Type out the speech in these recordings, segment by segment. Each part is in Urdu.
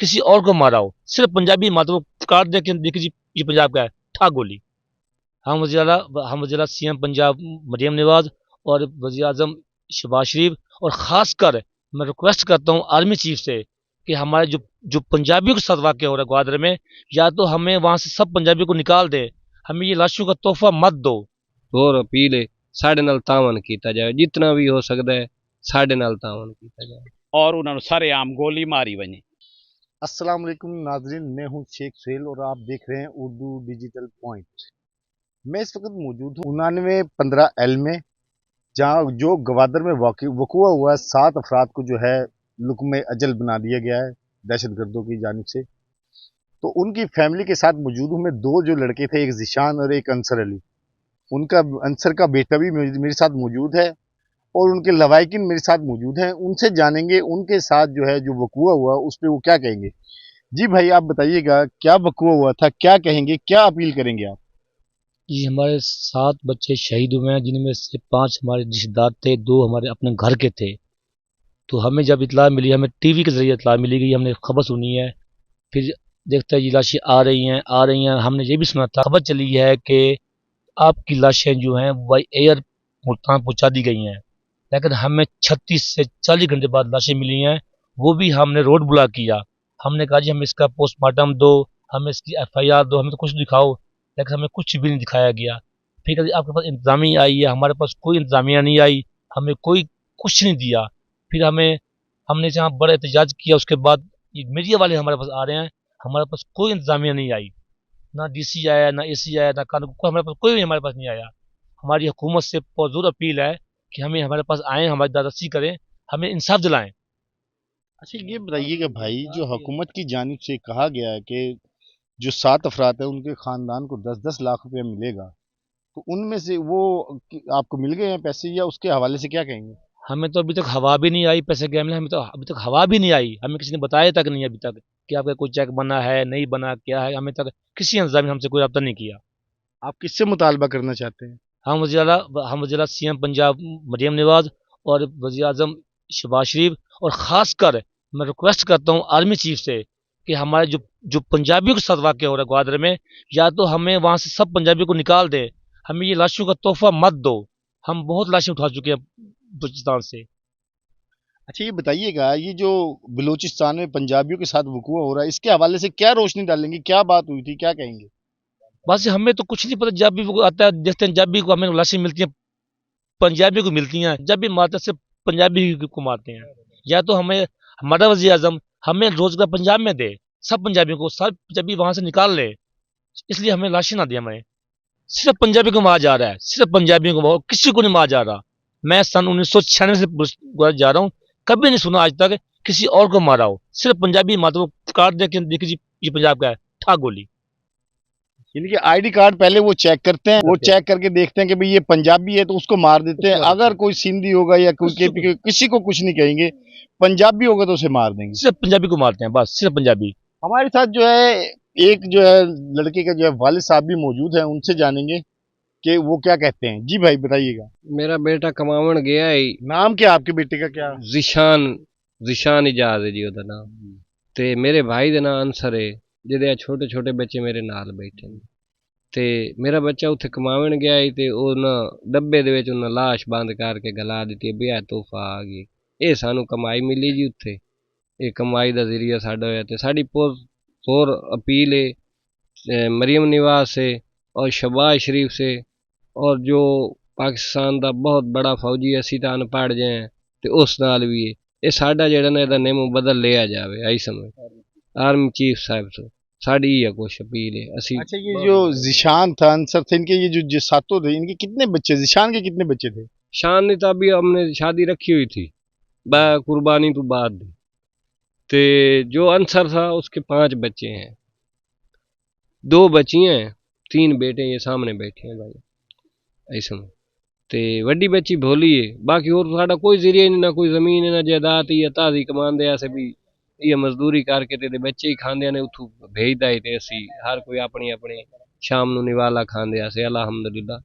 کسی اور کو مارا ہو، صرف پنجابی مارتا وہ کاٹ دے کہ دیکھیے جی یہ پنجاب کا ہے، ٹھاک گولی۔ ہم وزیر اعلیٰ سی ایم پنجاب مریم نواز اور وزیر اعظم شہباز شریف اور خاص کر میں ریکویسٹ کرتا ہوں آرمی چیف سے کہ ہمارے جو پنجابیوں کے ساتھ واقع ہو رہا ہے گوادر میں، یا تو ہمیں وہاں سے سب پنجابیوں کو نکال دے، ہمیں یہ لاشوں کا تحفہ مت دو۔ اور اپیل ہے ساڈے نال تعاون کیتا جائے، جتنا بھی ہو سکتا ہے ساڈے نال تعاون کیتا جائے، اور انہوں نے سارے عام گولی ماری ونی۔ السلام علیکم ناظرین، میں ہوں شیخ سہیل اور آپ دیکھ رہے ہیں اردو ڈیجیٹل پوائنٹ۔ میں اس وقت موجود ہوں 9915L میں، جہاں جو گوادر میں وقوع ہوا ہے، 7 افراد کو جو ہے لقمہ اجل بنا دیا گیا ہے دہشت گردوں کی جانب سے۔ تو ان کی فیملی کے ساتھ موجود ہوں میں، 2 جو لڑکے تھے، ایک ذیشان اور ایک انصر علی، ان کا انصر کا بیٹا بھی میرے ساتھ موجود ہے اور ان کے لوائقین میرے ساتھ موجود ہیں۔ ان سے جانیں گے ان کے ساتھ جو ہے جو وقوع ہوا اس پہ وہ کیا کہیں گے۔ جی بھائی آپ بتائیے گا کیا وقوع ہوا تھا، کیا کہیں گے، کیا اپیل کریں گے آپ؟ جی ہمارے 7 بچے شہید ہوئے ہیں، جن میں سے 5 ہمارے رشتے دار تھے، 2 ہمارے اپنے گھر کے تھے۔ تو ہمیں جب اطلاع ملی، ہمیں ٹی وی کے ذریعے اطلاع ملی گئی، ہم نے خبر سنی ہے، پھر دیکھتا ہے یہ لاشیں آ رہی ہیں۔ ہم نے یہ بھی سنا تھا، خبر چلی ہے کہ آپ کی لاشیں جو ہیں بائی ایئر ملتان پہنچا دی گئی ہیں، لیکن ہمیں 36 سے 40 گھنٹے بعد لاشیں ملی ہیں، وہ بھی ہم نے روڈ بلاک کیا۔ ہم نے کہا جی ہمیں اس کا پوسٹ مارٹم دو، ہمیں اس کی FIR دو، ہمیں تو کچھ دکھاؤ، لیکن ہمیں کچھ بھی نہیں دکھایا گیا۔ پھر کہا جی آپ کے پاس انتظامیہ آئی ہے، ہمارے پاس کوئی انتظامیہ نہیں آئی، ہمیں کوئی کچھ نہیں دیا۔ پھر ہم نے جہاں بڑا احتجاج کیا، اس کے بعد یہ میڈیا والے ہمارے پاس آ رہے ہیں، ہمارے پاس کوئی انتظامیہ نہیں آئی، نہ DC آیا، نہ AC آیا، نہ قانون ہمارے پاس نہیں آیا۔ ہماری حکومت سے پرزور اپیل ہے کہ ہمارے پاس آئیں، ہماری دادرسی کریں، ہمیں انصاف دلائیں۔ اچھا یہ بتائیے گا بھائی، جو حکومت کی جانب سے کہا گیا ہے کہ جو 7 افراد ہیں ان کے خاندان کو 10-10 لاکھ روپے ملے گا، تو ان میں سے وہ آپ کو مل گئے ہیں پیسے، یا اس کے حوالے سے کیا کہیں گے؟ ہمیں تو ابھی تک ہوا بھی نہیں آئی پیسے کے، ہمیں تو ابھی تک ہوا بھی نہیں آئی، ہمیں کسی نے بتایا تک نہیں ابھی تک کہ آپ کا کوئی چیک بنا ہے نہیں بنا کیا ہے، ہمیں تک کسی انتظامیہ نے ہم سے کوئی رابطہ نہیں کیا۔ آپ کس سے مطالبہ کرنا چاہتے ہیں؟ ہم وزیر اعلیٰ سی ایم پنجاب مریم نواز اور وزیر اعظم شہباز شریف اور خاص کر میں ریکویسٹ کرتا ہوں آرمی چیف سے کہ ہمارے جو پنجابیوں کے ساتھ واقع ہو رہا ہے گوادر میں، یا تو ہمیں وہاں سے سب پنجابیوں کو نکال دے، ہمیں یہ لاشوں کا تحفہ مت دو۔ ہم بہت لاشیں اٹھا چکے ہیں بلوچستان سے۔ اچھا یہ بتائیے گا، یہ جو بلوچستان میں پنجابیوں کے ساتھ وقوع ہو رہا ہے، اس کے حوالے سے کیا روشنی ڈالیں گے، کیا بات ہوئی تھی، کیا کہیں گے؟ بس ہمیں تو کچھ نہیں پتا، جب بھی وہ آتا ہے دیکھتے ہیں، جب بھی ہمیں لاشیں ملتی ہیں پنجابی کو ملتی ہیں، جب بھی مارتے ہیں صرف پنجابی کو مارتے ہیں۔ یا تو ہمارا وزیر اعظم ہمیں روزگار پنجاب میں دے، سب پنجابیوں کو، سب پنجابی وہاں سے نکال لے، اس لیے ہمیں لاشیں نہ دے۔ ہمیں صرف پنجابی کو مارا جا رہا ہے، صرف پنجابیوں کو، کسی کو نہیں مارا جا رہا۔ میں سن 1996 سے گوادر جا رہا ہوں، کبھی نہیں سنا آج تک کسی اور کو مارا ہو، صرف پنجابی مارتا وہ کاٹ دے کہ دیکھیے جی یہ پنجاب کا ہے، ٹھاک گولی۔ یعنی کہ ID کارڈ پہلے وہ چیک کرتے ہیں، وہ چیک کر کے دیکھتے ہیں کہ بھئی یہ پنجابی ہے تو اس کو مار دیتے ہیں، اگر کوئی سندھی ہوگا یا کوئی کسی کو کچھ نہیں کہیں گے، پنجابی ہوگا تو اسے مار دیں گے۔ صرف پنجابی کو مارتے ہیں، بس صرف پنجابی۔ ہمارے ساتھ جو ہے ایک جو ہے لڑکے کا جو ہے والد صاحب بھی موجود ہیں، ان سے جانیں گے کہ وہ کیا کہتے ہیں۔ جی بھائی بتائیے گا، میرا بیٹا کماون گیا ہے، نام کیا آپ کے بیٹے کا؟ کیا ذیشان اجاز ہے جی وہ نام، تے میرے بھائی دا نام انصر ہے، جہدے چھوٹے چھوٹے بچے میرے نال بیٹھے ہیں۔ تے میرا بچہ اتنے کماون گیا ہے تے انہاں ڈبے دے وچ انہاں لاش بند کر کے گلا دیتی، بیا تحفہ آ گئی، اے سانو کمائی ملی جی اتھے، اے کمائی دا ذریعہ ساڈا ہویا۔ تے ساڈی پور اپیل ہے مریم نواز سے اور شہباز شریف سے، اور جو پاکستان دا بہت بڑا فوجی اسی تا ان پڑھ جائیں تے اس نال بھی ہے، اے ساڈا جڑا نا دا نیمو بدل لیا جاوے، آئی سمجھ آرمی چیف صاحب سے ساڈی یہ کوشش اپیل ہے۔ اچھا یہ جو ذیشان تھا، انصر تھے، ان کے یہ جو ساتوں تھے، ان کے کتنے بچے، ذیشان کے کتنے بچے تھے؟ شان نے تو ابھی ہم نے شادی رکھی ہوئی تھی قربانی تو بعد دی، تے جو انصر تھا اس کے 5 بچے ہیں، 2 بچی ہیں، 3 بیٹے یہ سامنے بیٹھے ہیں بھائی، ایسا تے وڈی بچی بھولی ہے، باقی اور ساڈا کوئی ذریعہ نہیں، نہ کوئی زمین ہے نہ جائیداد، یہ تازی کمان دے سے بھی یہ مزدوری کر کے تے بچے ہی کھاندے نے اتھوں بھیجدا ہے تے اسی ہر کوئی اپنی اپنی شام نو نوالا کھاندے سے الحمدللہ۔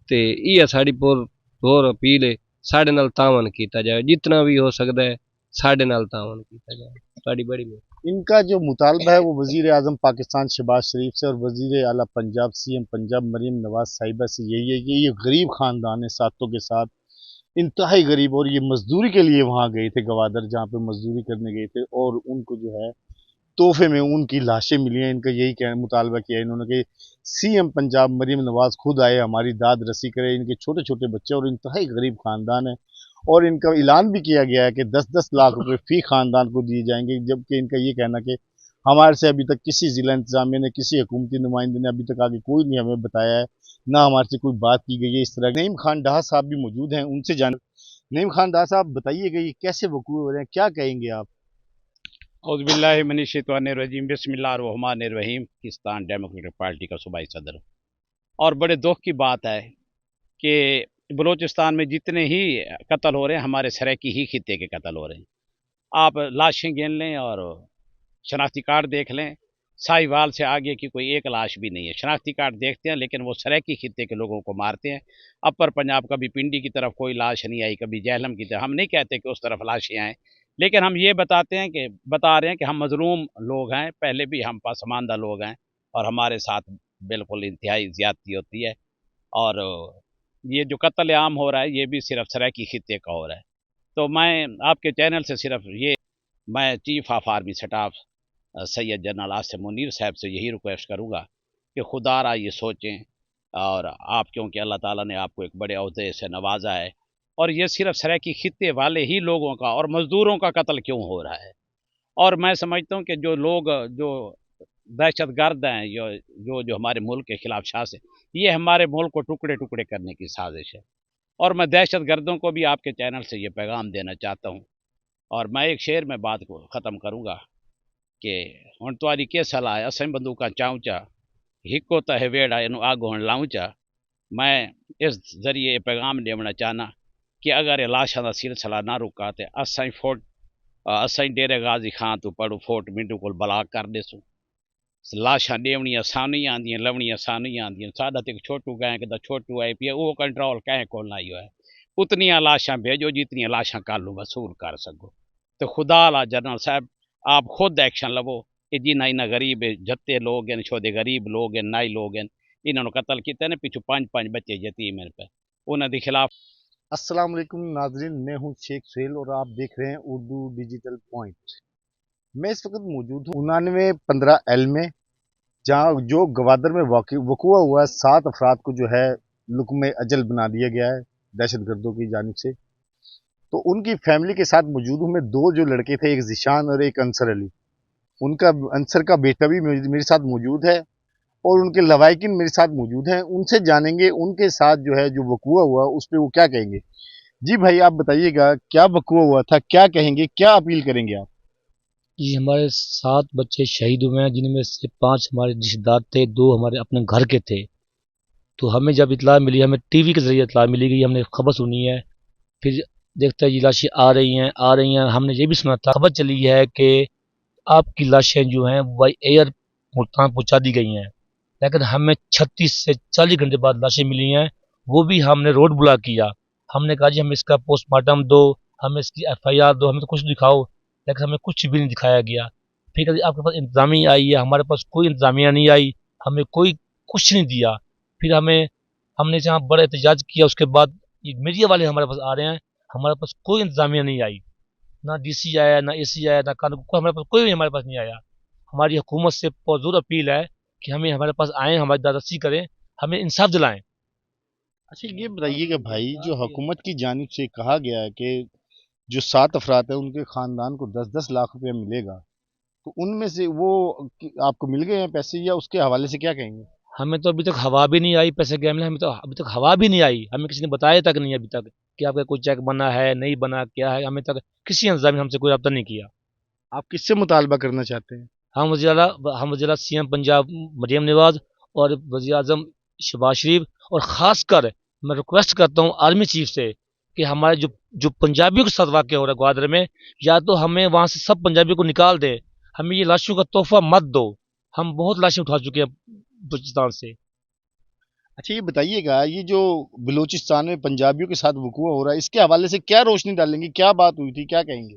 تے یہ ساڈی پور اپیل ہے ساڈے نال تعاون کیتا جائے، جتنا بھی ہو سکتا ہے ساڈے نال تعاون کیتا جائے، ساڈی بڑی ان کا جو مطالبہ ہے وہ وزیر اعظم پاکستان شہباز شریف سے اور وزیر اعلیٰ پنجاب سی ایم پنجاب مریم نواز صاحبہ سے یہی ہے کہ یہ غریب خاندان ہے ساتوں کے ساتھ انتہائی غریب، اور یہ مزدوری کے لیے وہاں گئے تھے گوادر، جہاں پہ مزدوری کرنے گئے تھے، اور ان کو جو ہے تحفے میں ان کی لاشیں ملی ہیں۔ ان کا یہی مطالبہ کیا ہے انہوں نے کہ سی ایم پنجاب مریم نواز خود آئے، ہماری داد رسی کرے۔ ان کے چھوٹے چھوٹے بچے اور انتہائی غریب خاندان ہے، اور ان کا اعلان بھی کیا گیا ہے کہ 10-10 لاکھ روپے فی خاندان کو دیے جائیں گے، جبکہ ان کا یہ کہنا کہ ہمارے سے ابھی تک کسی ضلع انتظامیہ نے، کسی حکومتی نمائندے نے ابھی تک آگے کوئی نہیں ہمیں بتایا ہے، نہ ہمارے سے کوئی بات کی گئی ہے اس طرح۔ نعیم خان ڈہا صاحب بھی موجود ہیں، ان سے جان۔ نعیم خان ڈہا صاحب بتائیے کہ یہ کیسے وقوع ہو رہے ہیں، کیا کہیں گے آپ؟ اعوذ باللہ من الشیطان الرجیم، بسم اللہ الرحمن الرحیم۔ پاکستان ڈیموکریٹک پارٹی کا صوبائی صدر، اور بڑے دکھ کی بات ہے کہ بلوچستان میں جتنے ہی قتل ہو رہے ہیں ہمارے سرائکی ہی خطے کے قتل ہو رہے ہیں۔ آپ لاشیں گن لیں اور شناختی کارڈ دیکھ لیں، سائی وال سے آگے کی کوئی ایک لاش بھی نہیں ہے۔ شناختی کارڈ دیکھتے ہیں لیکن وہ سرائکی خطے کے لوگوں کو مارتے ہیں۔ اپر پنجاب کبھی پنڈی کی طرف کوئی لاش نہیں آئی، کبھی جہلم کی طرف۔ ہم نہیں کہتے کہ اس طرف لاشیں آئیں، لیکن ہم یہ بتا رہے ہیں کہ ہم مظلوم لوگ ہیں، پہلے بھی ہم پسماندہ لوگ ہیں، اور ہمارے ساتھ بالکل انتہائی زیادتی ہوتی ہے۔ اور یہ جو قتل عام ہو رہا ہے یہ بھی صرف سرائکی خطے کا ہو رہا ہے۔ تو میں آپ کے چینل سے صرف میں chief of army staff Syed general Asim Munir صاحب سے یہی ریکویسٹ کروں گا کہ خدا را یہ سوچیں، اور آپ کیونکہ اللہ تعالیٰ نے آپ کو ایک بڑے عہدے سے نوازا ہے، اور یہ صرف سرائکی خطے والے ہی لوگوں کا اور مزدوروں کا قتل کیوں ہو رہا ہے؟ اور میں سمجھتا ہوں کہ جو لوگ جو دہشت گرد ہیں، جو ہمارے ملک کے خلاف سازش ہے، یہ ہمارے ملک کو ٹکڑے ٹکڑے کرنے کی سازش ہے۔ اور میں دہشت گردوں کو بھی آپ کے چینل سے یہ پیغام دینا چاہتا ہوں، اور میں ایک شعر میں بات کو ختم کروں گا کہ ہن تواری کے صلاح ہے اسیں بندوقاں چاؤں ہکو تہ ویڑا اینو آگو ہن لاؤں چا۔ میں اس ذریعے یہ پیغام دینا چاہنا کہ اگر یہ لاشاں دا سلسلہ نہ رکا تو اسیں ڈیرے غازی خان تو پڑو فورٹ منڈو کو بلاک کر دے سوں۔ لاشاں ڈیونیاں سانی آندیاں، لونیاں سانی آندیاں۔ ساڈا تے چھوٹو گائیں کہ چھوٹو آئی پی وہ کنٹرول کہیں کو نہ ہے، اتنیاں لاشاں بھیجو جتنیاں لاشاں کالو وصول کر سکو۔ تو خدا لا جنرل صاحب آپ خود ایکشن لو کہ جنہیں انہیں غریب جتے لوگ ہیں، چھوٹے غریب لوگ ہیں، نائی لوگ ہیں، انہوں نے قتل کیتے ہیں، پچھو 5 بچے یتیم ہیں پہ، انہوں کے خلاف۔ السلام علیکم ناظرین، میں ہوں شیخ سہیل اور آپ دیکھ رہے ہیں اردو ڈیجیٹل پوائنٹ۔ میں اس وقت موجود ہوں 9915 میں، جہاں جو گوادر میں وقوع ہوا ہے۔ 7 افراد کو جو ہے لقمہ اجل بنا دیا گیا ہے دہشت گردوں کی جانب سے۔ تو ان کی فیملی کے ساتھ موجود ہوں میں۔ 2 جو لڑکے تھے، ایک ذیشان اور ایک انصر علی، ان کا انصر کا بیٹا بھی میرے ساتھ موجود ہے، اور ان کے لوائقین میرے ساتھ موجود ہیں۔ ان سے جانیں گے ان کے ساتھ جو ہے جو وقوع ہوا اس پہ وہ کیا کہیں گے۔ جی بھائی، آپ بتائیے گا کیا وقوع ہوا تھا، کیا کہیں گے، کیا اپیل کریں گے آپ؟ جی ہمارے 7 بچے شہید ہوئے ہیں، جن میں سے 5 ہمارے رشتے دار تھے، 2 ہمارے اپنے گھر کے تھے۔ تو ہمیں جب اطلاع ملی، ہمیں ٹی وی کے ذریعے اطلاع ملی گئی، ہم نے خبر سنی ہے، پھر دیکھتا ہے یہ لاشیں آ رہی ہیں۔ ہم نے یہ بھی سنا تھا، خبر چلی ہے کہ آپ کی لاشیں جو ہیں بائی ایئر ملتان پہنچا دی گئی ہیں، لیکن ہمیں 36 سے 40 گھنٹے بعد لاشیں ملی ہیں، وہ بھی ہم نے روڈ بلاک کیا۔ ہم نے کہا جی ہمیں اس کا پوسٹ مارٹم دو، ہمیں اس کی ایف آئی آر دو، ہمیں تو کچھ دکھاؤ، لیکن ہمیں کچھ بھی نہیں دکھایا گیا۔ پھر کہا آپ کے پاس انتظامیہ آئی ہے، ہمارے پاس کوئی انتظامیہ نہیں آئی، ہمیں کوئی کچھ نہیں دیا۔ پھر ہم نے جہاں بڑا احتجاج کیا، اس کے بعد میڈیا والے ہمارے پاس آ رہے ہیں، ہمارے پاس کوئی انتظامیہ نہیں آئی، نہ ڈی سی آیا، نہ اے سی آیا، نہ قانون، ہمارے پاس کوئی بھی ہمارے پاس نہیں آیا۔ ہماری حکومت سے پرزور اپیل ہے کہ ہمیں ہمارے پاس آئیں، ہماری دادرسی کریں، ہمیں انصاف دلائیں۔ اچھا یہ بتائیے کہ بھائی، جو حکومت کی جانب سے کہا گیا ہے کہ جو 7 افراد ہیں ان کے خاندان کو 10-10 لاکھ روپے ملے گا، تو ان میں سے وہ آپ کو مل گئے ہیں پیسے، یا اس کے حوالے سے کیا کہیں گے؟ ہمیں تو ابھی تک ہوا بھی نہیں آئی پیسے کے معاملے، ہمیں تو ابھی تک ہوا بھی نہیں آئی، ہمیں کسی نے بتایا تک نہیں ابھی تک کہ آپ کا کوئی چیک بنا ہے نہیں بنا، کیا ہے، ہمیں تک کسی انتظامیہ نے ہم سے کوئی رابطہ نہیں کیا۔ آپ کس سے مطالبہ کرنا چاہتے ہیں؟ ہم وزیر اعلیٰ سی ایم پنجاب مریم نواز اور وزیر اعظم شہباز شریف، اور خاص کر میں ریکویسٹ کرتا ہوں آرمی چیف سے کہ ہمارے جو پنجابیوں کے ساتھ واقع ہو رہا ہے گوادر میں، یا تو ہمیں وہاں سے سب پنجابیوں کو نکال دے، ہمیں یہ لاشوں کا تحفہ مت دو۔ ہم بہت لاشیں اٹھا چکے ہیں بلوچستان سے۔ اچھا یہ بتائیے گا، یہ جو بلوچستان میں پنجابیوں کے ساتھ وقوع ہو رہا ہے، اس کے حوالے سے کیا روشنی ڈالیں گے، کیا بات ہوئی تھی، کیا کہیں گے؟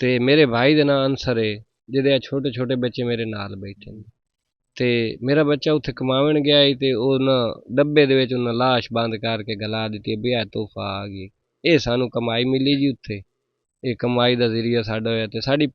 ਤੇ ਮੇਰੇ ਭਾਈ ਦੇ ਨਾਂ ਅਨਸਰ ਹੈ, ਜਿਹਦੇ ਛੋਟੇ ਛੋਟੇ ਬੱਚੇ ਮੇਰੇ ਨਾਲ ਬੈਠੇ ਨੇ। ਤੇ ਮੇਰਾ ਬੱਚਾ ਉੱਥੇ ਕਮਾਉਣ ਗਿਆ ਸੀ ਤੇ ਉਹ ਨਾ ਡੱਬੇ ਦੇ ਵਿੱਚ ਉਹਨਾਂ ਲਾਸ਼ ਬੰਦ ਕਰਕੇ ਗਲਾ ਦਿੱਤੀ, ਵਿਆਹ ਤੋਹਫਾ ਆ ਗਈ। ਇਹ ਸਾਨੂੰ ਕਮਾਈ ਮਿਲੀ ਜੀ ਉੱਥੇ, ਇਹ ਕਮਾਈ ਦਾ ਜ਼ਰੀਆ ਸਾਡਾ ਹੋਇਆ। ਤੇ ਸਾਡੀ